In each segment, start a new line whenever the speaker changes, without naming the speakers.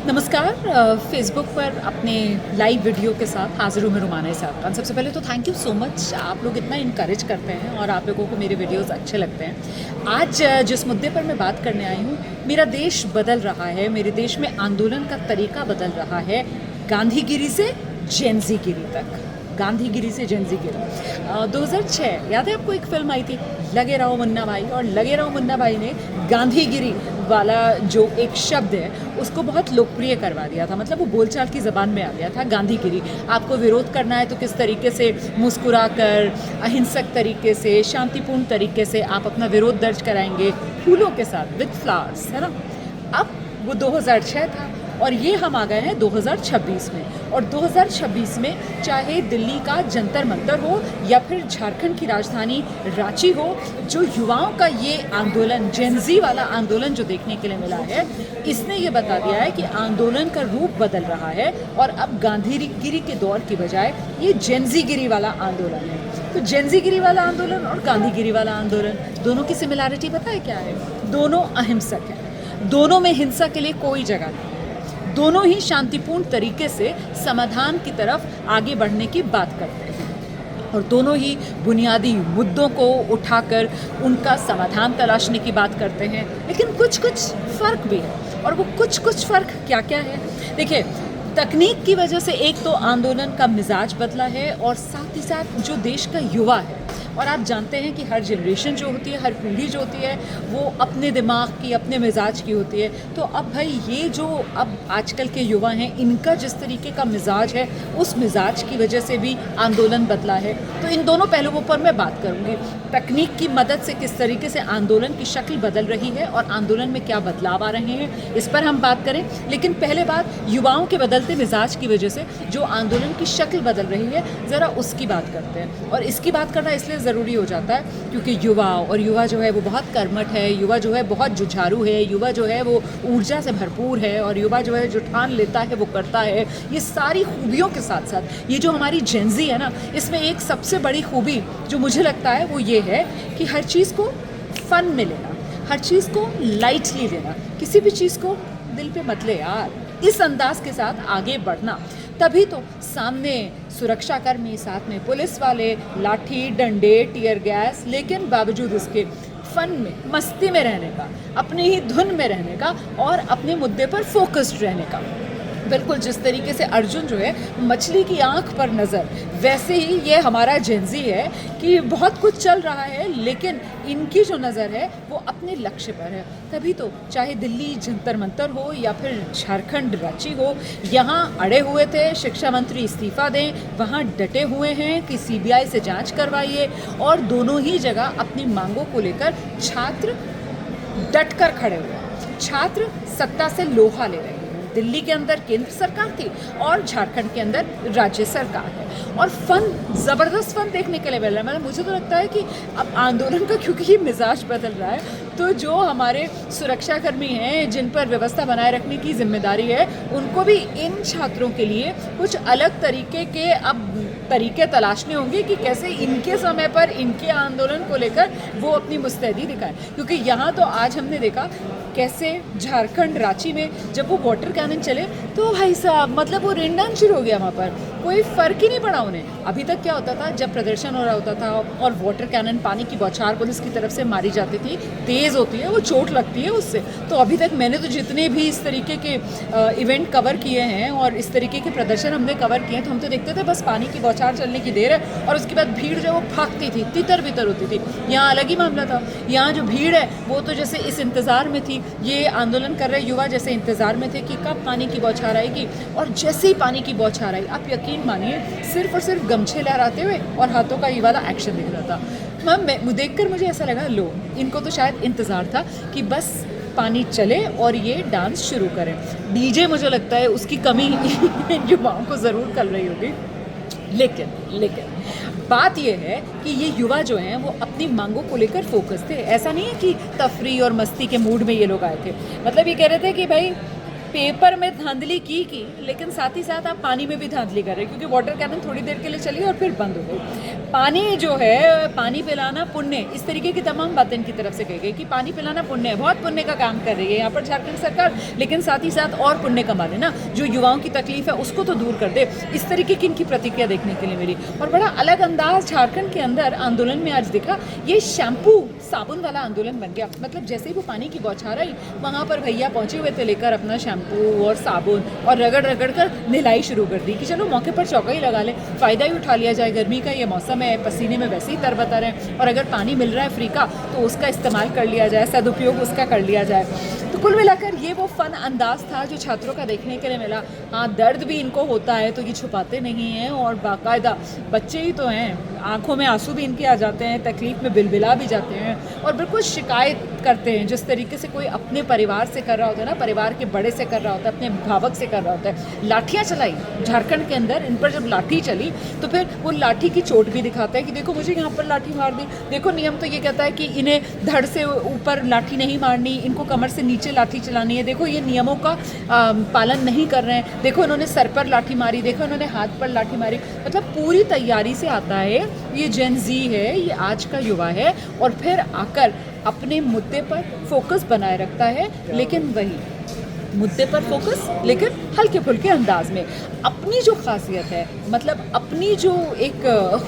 नमस्कार। फेसबुक पर अपने लाइव वीडियो के साथ हाजिर हूँ मैं रुमाना इसाक खान। सबसे पहले तो थैंक यू सो मच, आप लोग इतना इनकरेज करते हैं और आप लोगों को मेरे वीडियोस अच्छे लगते हैं। आज जिस मुद्दे पर मैं बात करने आई हूँ, मेरा देश बदल रहा है, मेरे देश में आंदोलन का तरीका बदल रहा है, गांधीगिरी से जेनज़ीगिरी तक। गांधीगिरी से जेनज़ीगिरी 2006 याद है आपको, एक फिल्म आई थी लगे रहो मुन्ना भाई, और लगे रहो मुन्ना भाई ने गांधीगिरी वाला जो एक शब्द है उसको बहुत लोकप्रिय करवा दिया था। मतलब वो बोलचाल की ज़बान में आ गया था गांधीगिरी। आपको विरोध करना है तो किस तरीके से मुस्कुरा कर, अहिंसक तरीके से, शांतिपूर्ण तरीके से आप अपना विरोध दर्ज कराएंगे, फूलों के साथ, विद फ्लावर्स, है ना। अब वो 2006 था और ये हम आ गए हैं 2026 में। और 2026 में चाहे दिल्ली का जंतर मंतर हो या फिर झारखंड की राजधानी रांची हो, जो युवाओं का ये आंदोलन, जेनजी वाला आंदोलन जो देखने के लिए मिला है, इसने ये बता दिया है कि आंदोलन का रूप बदल रहा है और अब गांधीगिरी के दौर की बजाय ये जेनजीगिरी वाला आंदोलन है। तो जेनजीगिरी वाला आंदोलन और गांधीगिरी वाला आंदोलन, दोनों की सिमिलैरिटी पता है क्या है? दोनों अहिंसक हैं, दोनों में हिंसा के लिए कोई जगह नहीं, दोनों ही शांतिपूर्ण तरीके से समाधान की तरफ आगे बढ़ने की बात करते हैं और दोनों ही बुनियादी मुद्दों को उठाकर उनका समाधान तलाशने की बात करते हैं। लेकिन कुछ कुछ फ़र्क भी है, और वो कुछ कुछ फ़र्क क्या क्या है? देखिए, तकनीक की वजह से एक तो आंदोलन का मिजाज बदला है और साथ ही साथ जो देश का युवा है, और आप जानते हैं कि हर जनरेशन जो होती है, हर पीढ़ी जो होती है, वो अपने दिमाग की, अपने मिजाज की होती है। तो अब भाई ये जो अब आजकल के युवा हैं, इनका जिस तरीके का मिजाज है, उस मिजाज की वजह से भी आंदोलन बदला है। तो इन दोनों पहलुओं पर मैं बात करूँगी। तकनीक की मदद से किस तरीके से आंदोलन की शक्ल बदल रही है और आंदोलन में क्या बदलाव आ रहे हैं, इस पर हम बात करें। लेकिन पहले बात, युवाओं के बदलते मिजाज की वजह से जो आंदोलन की शक्ल बदल रही है, ज़रा उसकी बात करते हैं। और इसकी बात करना इसलिए ज़रूरी हो जाता है क्योंकि युवा जो है वो बहुत कर्मठ है, युवा जो है बहुत जुझारू है, युवा जो है वो ऊर्जा से भरपूर है, और युवा जो है जो ठान लेता है वो करता है। ये सारी खूबियों के साथ साथ ये जो हमारी जेनजी है ना, इसमें एक सबसे बड़ी खूबी जो मुझे लगता है वो ये है कि हर चीज़ को फ़न में लेना, हर चीज़ को लाइटली लेना, किसी भी चीज़ को दिल पे मत ले यार, इस अंदाज के साथ आगे बढ़ना। तभी तो सामने सुरक्षाकर्मी, साथ में पुलिस वाले, लाठी डंडे टियर गैस, लेकिन बावजूद उसके फन में, मस्ती में रहने का, अपनी ही धुन में रहने का और अपने मुद्दे पर फोकस्ड रहने का। बिल्कुल जिस तरीके से अर्जुन जो है मछली की आंख पर नज़र, वैसे ही ये हमारा जेनजी है कि बहुत कुछ चल रहा है लेकिन इनकी जो नज़र है वो अपने लक्ष्य पर है। तभी तो चाहे दिल्ली जंतर मंतर हो या फिर झारखंड रांची हो, यहाँ अड़े हुए थे शिक्षा मंत्री इस्तीफ़ा दें, वहाँ डटे हुए हैं कि सीबीआई से जांच करवाइए, और दोनों ही जगह अपनी मांगों को लेकर छात्र डट कर खड़े हुए हैं। छात्र सत्ता से लोहा ले रहे हैं। दिल्ली के अंदर केंद्र सरकार थी और झारखंड के अंदर राज्य सरकार है, और फन, ज़बरदस्त फन देखने के लिए मिल रहा है। मतलब मुझे तो लगता है कि अब आंदोलन का, क्योंकि ये मिजाज बदल रहा है, तो जो हमारे सुरक्षाकर्मी हैं जिन पर व्यवस्था बनाए रखने की जिम्मेदारी है, उनको भी इन छात्रों के लिए कुछ अलग तरीके के अब तरीके तलाशने होंगे कि कैसे इनके समय पर, इनके आंदोलन को लेकर वो अपनी मुस्तैदी दिखाएं। क्योंकि यहाँ तो आज हमने देखा कैसे झारखंड रांची में जब वो वाटर कैनन चले तो भाई साहब, मतलब वो रेन डांस शुरू हो गया वहाँ पर, कोई फ़र्क ही नहीं पड़ा उन्हें। अभी तक क्या होता था, जब प्रदर्शन हो रहा होता था और वाटर कैनन, पानी की बौछार पुलिस की तरफ से मारी जाती थी, तेज़ होती है, वो चोट लगती है उससे। तो अभी तक मैंने तो जितने भी इस तरीके के इवेंट कवर किए हैं और इस तरीके के प्रदर्शन हमने कवर किए हैं, तो हम तो देखते थे बस पानी की बौछार चलने की देर है और उसके बाद भीड़ जो वो भागती थी, तितर बितर होती थी। यहाँ अलग ही मामला था। यहाँ जो भीड़ है वो तो जैसे इस इंतज़ार में थी, ये आंदोलन कर रहे युवा जैसे इंतज़ार में थे कि कब पानी की बौछार आएगी, और जैसे ही पानी की बौछार आई, आप यकीन मानिए, सिर्फ और सिर्फ गमछे लहराते हुए और हाथों का ये वाला एक्शन दिख रहा था। मैं देखकर मुझे ऐसा लगा, लो इनको तो शायद इंतज़ार था कि बस पानी चले और ये डांस शुरू करें। डीजे मुझे लगता है उसकी कमी युवाओं को ज़रूर कर रही होगी। लेकिन बात यह है कि ये युवा जो हैं वो अपनी मांगों को लेकर फोकस थे। ऐसा नहीं है कि तफरी और मस्ती के मूड में ये लोग आए थे। मतलब ये कह रहे थे कि भाई पेपर में धांधली की, लेकिन साथ ही साथ आप पानी में भी धांधली कर रहे हैं, क्योंकि वाटर कैनन थोड़ी देर के लिए चली और फिर बंद हो गई। पानी जो है, पानी पिलाना पुण्य, इस तरीके की तमाम बातें इनकी तरफ से कही गई कि पानी पिलाना पुण्य है, बहुत पुण्य का काम कर रही है यहाँ पर झारखंड सरकार, लेकिन साथ ही साथ और पुण्य कमा लेना, जो युवाओं की तकलीफ है उसको तो दूर कर दे। इस तरीके की इनकी प्रतिक्रिया देखने के लिए मिली। और बड़ा अलग अंदाज झारखंड के अंदर आंदोलन में आज दिखा, ये शैम्पू साबुन वाला आंदोलन बन गया। मतलब जैसे ही वो पानी की बौछार आई, वहाँ पर भैया पहुँचे हुए थे लेकर अपना शैम्पू और साबुन, और रगड़ रगड़ कर नहलाई शुरू कर दी कि चलो मौके पर चौका ही लगा ले, फ़ायदा ही उठा लिया जाए। गर्मी का ये मौसम है, पसीने में वैसे ही तरबतर हैं, और अगर पानी मिल रहा है फ्री का तो उसका इस्तेमाल कर लिया जाए, सदुपयोग उसका कर लिया जाए। तो कुल मिलाकर ये वो फ़न अंदाज था जो छात्रों का देखने के लिए मिला। हाँ, दर्द भी इनको होता है तो ये छुपाते नहीं हैं, और बाकायदा बच्चे ही तो हैं, आंखों में आंसू भी इनके आ जाते हैं, तकलीफ़ में बिलबिला भी जाते हैं, और बिल्कुल शिकायत करते हैं जिस तरीके से कोई अपने परिवार से कर रहा होता है ना, परिवार के बड़े से कर रहा होता है, अपने अभिभावक से कर रहा होता है। लाठियाँ चलाई झारखंड के अंदर, इन पर जब लाठी चली तो फिर वो लाठी की चोट भी दिखाता है कि देखो मुझे यहाँ पर लाठी मार दी, देखो नियम तो ये कहता है कि इन्हें धड़ से ऊपर लाठी नहीं मारनी, इनको कमर से नीचे लाठी चलानी है, देखो ये नियमों का पालन नहीं कर रहे हैं, देखो इन्होंने सर पर लाठी मारी, देखो इन्होंने हाथ पर लाठी मारी। मतलब पूरी तैयारी से आता है, ये जेन ज़ी है, ये आज का युवा है, और फिर आकर अपने मुद्दे पर फोकस बनाए रखता है, लेकिन वही मुद्दे पर फोकस, लेकिन हल्के फुल्के अंदाज में। अपनी जो खासियत है, मतलब अपनी जो एक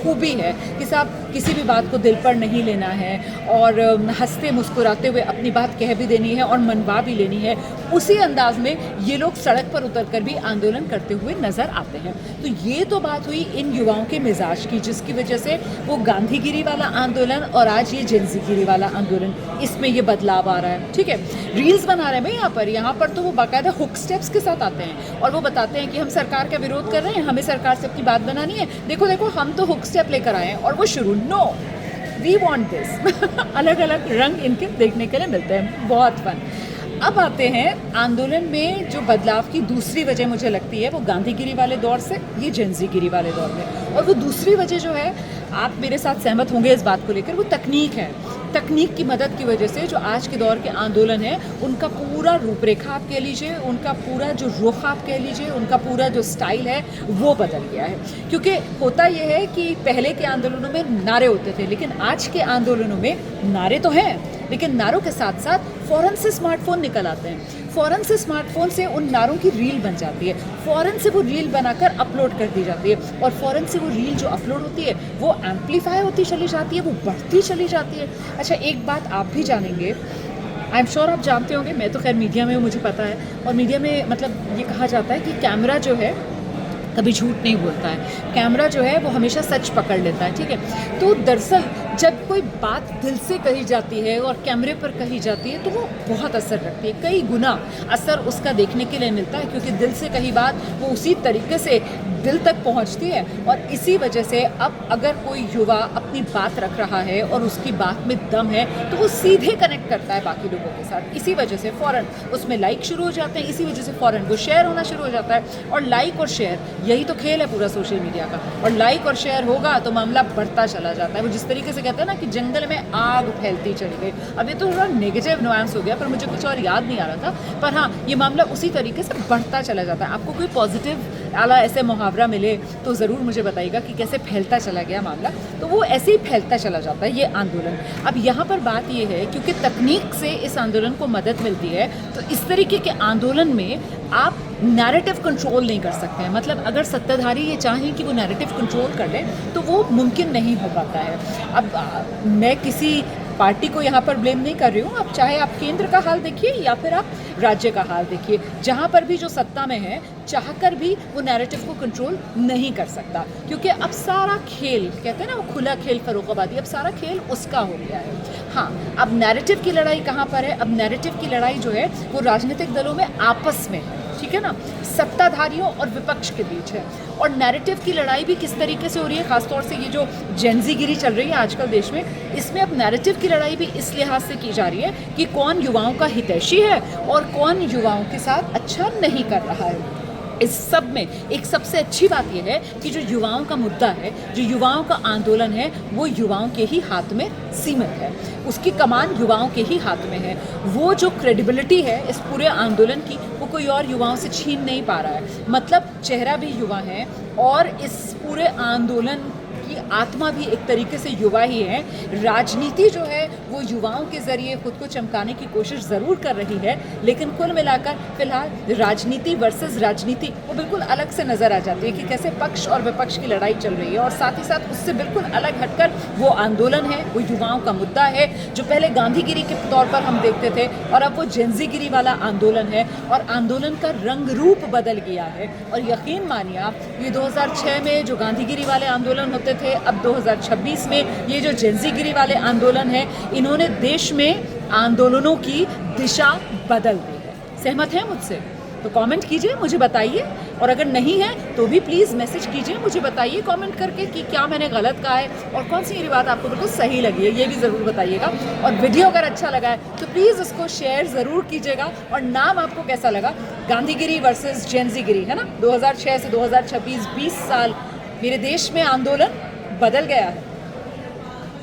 खूबी है कि साहब किसी भी बात को दिल पर नहीं लेना है, और हंसते मुस्कुराते हुए अपनी बात कह भी देनी है और मनवा भी लेनी है, उसी अंदाज में ये लोग सड़क पर उतरकर भी आंदोलन करते हुए नज़र आते हैं। तो ये तो बात हुई इन युवाओं के मिजाज की, जिसकी वजह से वो गांधीगिरी वाला आंदोलन और आज ये जेंजीगिरी वाला आंदोलन, इसमें ये बदलाव आ रहा है। ठीक है, रील्स बना रहे हैं भाई यहाँ पर तो वो बाकायदा हुक स्टेप्स के साथ आते हैं, और वो बताते हैं कि हम सरकार का विरोध कर रहे हैं, हमें सरकार से अपनी बात बनानी है, देखो देखो हम तो हुक स्टेप लेकर आए हैं, और वो शुरू, नो वी वांट दिस। अलग अलग रंग इनके देखने के लिए मिलते हैं, बहुत फन। अब आते हैं आंदोलन में जो बदलाव की दूसरी वजह मुझे लगती है, वो गांधीगिरी वाले दौर से ये जेंजीगिरी वाले दौर में, और वो दूसरी वजह जो है, आप मेरे साथ सहमत होंगे इस बात को लेकर, वो तकनीक है। तकनीक की मदद की वजह से जो आज के दौर के आंदोलन है, उनका पूरा रूपरेखा आप कह लीजिए, उनका पूरा जो रुख आप कह लीजिए, उनका पूरा जो स्टाइल है वो बदल गया है। क्योंकि होता ये है कि पहले के आंदोलनों में नारे होते थे, लेकिन आज के आंदोलनों में नारे तो हैं, लेकिन नारों के साथ साथ फ़ौरन से स्मार्टफोन निकल आते हैं, फ़ौरन से स्मार्टफोन से उन नारों की रील बन जाती है, फ़ौरन से वो रील बनाकर अपलोड कर दी जाती है, और फ़ौरन से वो रील जो अपलोड होती है वो एम्पलीफाई होती चली जाती है, वो बढ़ती चली जाती है। अच्छा, एक बात आप भी जानेंगे, आई एम श्योर आप जानते होंगे, मैं तो खैर मीडिया में हूँ, मुझे पता है, और मीडिया में मतलब ये कहा जाता है कि कैमरा जो है कभी झूठ नहीं बोलता है, कैमरा जो है वो हमेशा सच पकड़ लेता है। ठीक है, तो दरअसल जब कोई बात दिल से कही जाती है और कैमरे पर कही जाती है तो वो बहुत असर रखती है, कई गुना असर उसका देखने के लिए मिलता है, क्योंकि दिल से कही बात वो उसी तरीके से दिल तक पहुंचती है। और इसी वजह से अब अगर कोई युवा अपनी बात रख रहा है और उसकी बात में दम है तो वो सीधे कनेक्ट करता है बाकी लोगों के साथ, इसी वजह से फ़ौरन उसमें लाइक शुरू हो जाते हैं, इसी वजह से फ़ौरन वो शेयर होना शुरू हो जाता है। और लाइक और शेयर, यही तो खेल है पूरा सोशल मीडिया का, और लाइक और शेयर होगा तो मामला बढ़ता चला जाता है। वो जिस तरीके से कहते हैं ना कि जंगल में आग फैलती चली गई, अब ये तो थोड़ा नेगेटिव नुआंस हो गया, पर मुझे कुछ और याद नहीं आ रहा था, पर हाँ ये मामला उसी तरीके से बढ़ता चला जाता है। आपको कोई पॉजिटिव आला ऐसे मुहावरा मिले तो ज़रूर मुझे बताइएगा कि कैसे फैलता चला गया मामला, तो वो ऐसे ही फैलता चला जाता है ये आंदोलन। अब यहाँ पर बात ये है, क्योंकि तकनीक से इस आंदोलन को मदद मिलती है, तो इस तरीके के आंदोलन में आप नैरेटिव कंट्रोल नहीं कर सकते हैं। मतलब अगर सत्ताधारी ये चाहें कि वो नैरेटिव कंट्रोल कर ले तो वो मुमकिन नहीं हो पाता है। अब मैं किसी पार्टी को यहाँ पर ब्लेम नहीं कर रही हूँ, आप चाहे आप केंद्र का हाल देखिए या फिर आप राज्य का हाल देखिए, जहाँ पर भी जो सत्ता में है चाहकर भी वो नैरेटिव को कंट्रोल नहीं कर सकता, क्योंकि अब सारा खेल, कहते हैं ना वो खुला खेल फर्रुखाबादी, अब सारा खेल उसका हो गया है। हाँ, अब नैरेटिव की लड़ाई कहाँ पर है? अब नैरेटिव की लड़ाई जो है वो राजनीतिक दलों में आपस में है, ठीक है ना, सत्ताधारियों और विपक्ष के बीच है। और नैरेटिव की लड़ाई भी किस तरीके से हो रही है, खासतौर से ये जो जेंजीगिरी चल रही है आजकल देश में, इसमें अब नैरेटिव की लड़ाई भी इस लिहाज से की जा रही है कि कौन युवाओं का हितैषी है और कौन युवाओं के साथ अच्छा नहीं कर रहा है। इस सब में एक सबसे अच्छी बात यह है कि जो युवाओं का मुद्दा है, जो युवाओं का आंदोलन है, वो युवाओं के ही हाथ में सीमित है। उसकी कमान युवाओं के ही हाथ में है। वो जो क्रेडिबिलिटी है इस पूरे आंदोलन की, वो कोई और युवाओं से छीन नहीं पा रहा है। मतलब चेहरा भी युवा है और इस पूरे आंदोलन की आत्मा भी एक तरीके से युवा ही है। राजनीति जो है वो युवाओं के ज़रिए खुद को चमकाने की कोशिश ज़रूर कर रही है, लेकिन कुल मिलाकर फिलहाल राजनीति वर्सेस राजनीति वो बिल्कुल अलग से नज़र आ जाती है कि कैसे पक्ष और विपक्ष की लड़ाई चल रही है। और साथ ही साथ उससे बिल्कुल अलग हटकर वो आंदोलन है, वो युवाओं का मुद्दा है, जो पहले गांधीगिरी के तौर पर हम देखते थे और अब वो जेंजीगिरी वाला आंदोलन है। और आंदोलन का रंग रूप बदल गया है। और यकीन मानिए आप, ये 2006 में जो गांधीगिरी वाले आंदोलन होते थे, अब 2026 में ये जो जेंजीगिरी वाले आंदोलन है, इन्होंने देश में आंदोलनों की दिशा बदल दी है। सहमत हैं मुझसे? तो कमेंट कीजिए, मुझे बताइए। और अगर नहीं है तो भी प्लीज़ मैसेज कीजिए, मुझे बताइए कमेंट करके कि क्या मैंने गलत कहा है और कौन सी मेरी बात आपको बिल्कुल सही लगी है, ये भी ज़रूर बताइएगा। और वीडियो अगर अच्छा लगा है तो प्लीज़ उसको शेयर ज़रूर कीजिएगा। और नाम आपको कैसा लगा, गांधीगिरी वर्सेस जेंजीगिरी, है ना? 2006 से 2026 20 साल मेरे देश में आंदोलन बदल गया है।